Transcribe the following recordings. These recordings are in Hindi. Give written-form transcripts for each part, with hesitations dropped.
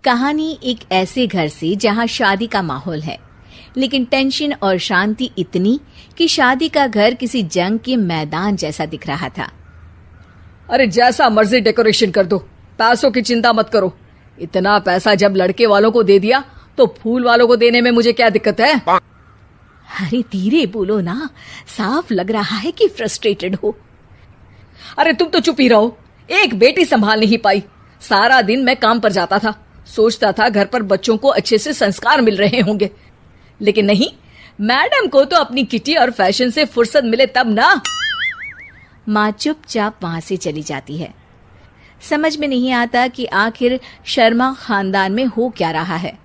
कहानी एक ऐसे घर से जहां शादी का माहौल है, लेकिन टेंशन और शांति इतनी कि शादी का घर किसी जंग के मैदान जैसा दिख रहा था। अरे जैसा मर्जी डेकोरेशन कर दो, पैसों की चिंता मत करो। इतना पैसा जब लड़के वालों को दे दिया तो फूल वालों को देने में मुझे क्या दिक्कत है? अरे धीरे बोलो ना, साफ लग रहा है कि फ्रस्ट्रेटेड हो। अरे तुम तो चुप ही रहो। एक बेटी संभाल नहीं पाई। सारा दिन मैं काम पर जाता था, सोचता था घर पर बच्चों को अच्छे से संस्कार मिल रहे होंगे, लेकिन नहीं, मैडम को तो अपनी किटी और फैशन से फुर्सत मिले तब ना। माँ चुपचाप वहां से चली जाती है। समझ में नहीं आता कि आखिर शर्मा खानदान में हो क्या रहा है।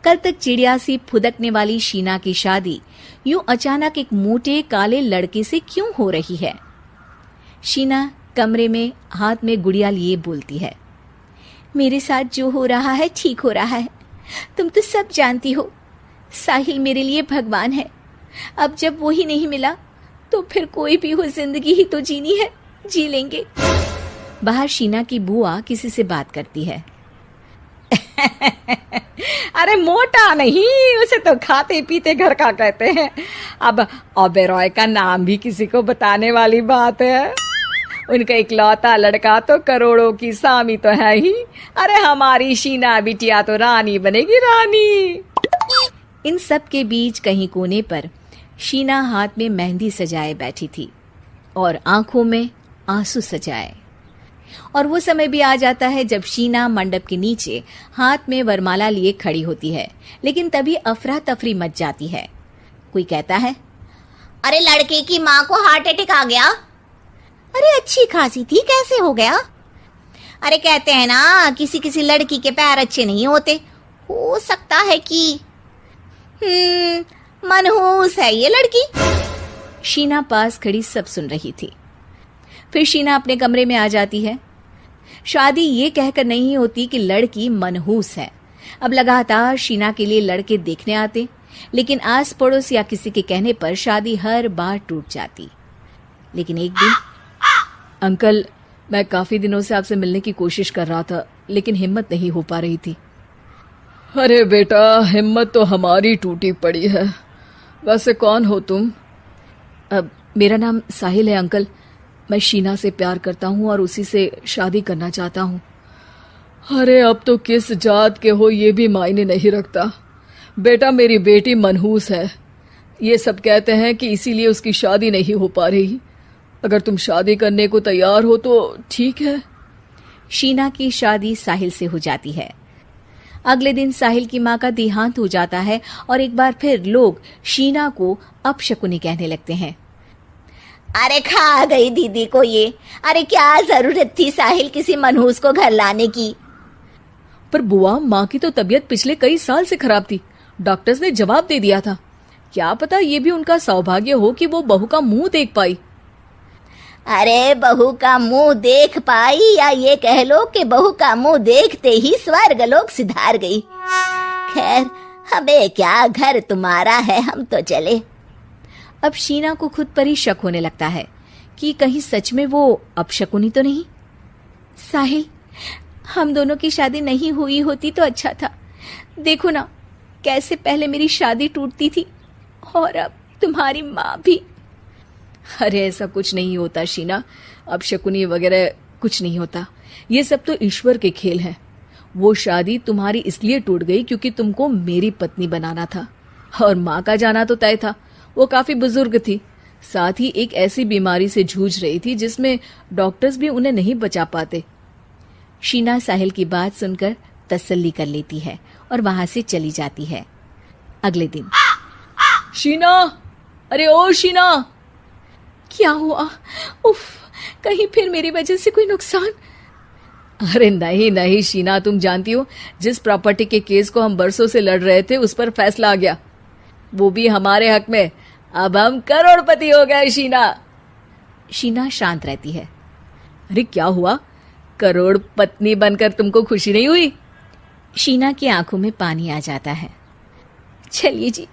कल तक चिड़िया सी फुदकने वाली शीना की शादी यूं अचानक एक मोटे काले लड़के से क्यों हो रही है? शीना कमरे में हाथ में गुड़िया लिए बोलती है, मेरे साथ जो हो रहा है ठीक हो रहा है। तुम तो सब जानती हो, साहिल मेरे लिए भगवान है। अब जब वो ही नहीं मिला तो फिर कोई भी हो, जिंदगी ही तो जीनी है, जी लेंगे। बाहर शीना की बुआ किसी से बात करती है। अरे मोटा नहीं, उसे तो खाते पीते घर का कहते हैं। अब ओबेरॉय का नाम भी किसी को बताने वाली बात है। उनका इकलौता लड़का तो करोड़ों की सामी तो है ही। अरे हमारी शीना बिटिया तो रानी बनेगी, रानी। इन सब के बीच कहीं कोने पर शीना हाथ में मेहंदी सजाए बैठी थी और आंखों में आंसू सजाए। और वो समय भी आ जाता है जब शीना मंडप के नीचे हाथ में वरमाला लिए खड़ी होती है, लेकिन तभी अफरा तफरी मच जाती है। कोई कहता है, अरे लड़के की माँ को हार्ट अटैक आ गया। अरे अच्छी खासी थी, कैसे हो गया? अरे कहते हैं ना, किसी किसी लड़की के पैर अच्छे नहीं होते। हो सकता है कि मनहूस है ये लड़की। शीना पास खड़ी सब सुन रही थी। फिर शीना अपने कमरे में आ जाती है। शादी ये कहकर नहीं होती कि लड़की मनहूस है। अब लगातार शीना के लिए लड़के देखने आते, लेकिन आस पड़ोस या किसी के कहने पर शादी हर बार टूट जाती। लेकिन एक दिन, अंकल, मैं काफी दिनों से आपसे मिलने की कोशिश कर रहा था, लेकिन हिम्मत नहीं हो पा रही थी। अरे बेटा, हिम्मत तो हमारी टूटी पड़ी है। वैसे कौन हो तुम? मेरा नाम साहिल है अंकल। मैं शीना से प्यार करता हूँ और उसी से शादी करना चाहता हूँ। अरे अब तो किस जात के हो ये भी मायने नहीं रखता। बेटा, मेरी बेटी मनहूस है। ये सब कहते हैं कि इसीलिए उसकी शादी नहीं हो पा रही। अगर तुम शादी करने को तैयार हो तो ठीक है। शीना की शादी साहिल से हो जाती है। अगले दिन साहिल की माँ का देहांत हो जाता है और एक बार फिर लोग शीना को अपशकुनी कहने लगते हैं। अरे खा गई दीदी को ये। अरे क्या जरूरत थी साहिल किसी मनहूस को घर लाने की? पर बुआ, माँ की तो तबीयत पिछले कई साल से खराब थी। डॉक्टर्स ने जवाब दे दिया था। क्या पता ये भी उनका सौभाग्य हो कि वो बहू का मुंह देख पाई। अरे बहू का मुंह देख पाई, या ये कह लो कि बहू का मुंह देखते ही स्वर्ग लोक सिधार गई। खैर, हमें क्या, घर तुम्हारा है, हम तो चले। अब शीना को खुद पर ही शक होने लगता है कि कहीं सच में वो अपशकुनी तो नहीं। साहिल, हम दोनों की शादी नहीं हुई होती तो अच्छा था। देखो ना, कैसे पहले मेरी शादी टूटती थी और अब तुम्हारी माँ भी। अरे ऐसा कुछ नहीं होता शीना, अपशकुनी वगैरह कुछ नहीं होता। ये सब तो ईश्वर के खेल हैं। वो शादी तुम्हारी इसलिए टूट गई क्योंकि तुमको मेरी पत्नी बनाना था, और माँ का जाना तो तय था। वो काफी बुजुर्ग थी, साथ ही एक ऐसी बीमारी से जूझ रही थी जिसमें डॉक्टर्स भी उन्हें नहीं बचा पाते। शीना साहिल की बात सुनकर तसल्ली कर लेती है और वहां से चली जाती है। अगले दिन, शीना, अरे ओ शीना। क्या हुआ? उफ, कहीं फिर मेरी वजह से कोई नुकसान? अरे नहीं नहीं शीना, तुम जानती हो, जिस प्रॉपर्टी के केस को हम बरसों से लड़ रहे थे उस पर फैसला आ गया, वो भी हमारे हक में। अब हम करोड़पति हो गए शीना। शीना शांत रहती है। अरे क्या हुआ? करोड़पति बनकर तुमको खुशी नहीं हुई? शीना की आंखों में पानी आ जाता है। चलिए जी,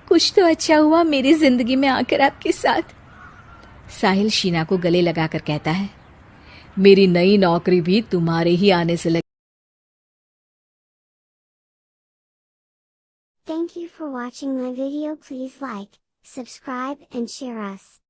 कुछ तो अच्छा हुआ मेरी जिंदगी में आकर आपके साथ। साहिल शीना को गले लगाकर कहता है, मेरी नई नौकरी भी तुम्हारे ही आने से लगी। Thank you for watching my video. Please like, subscribe and share us.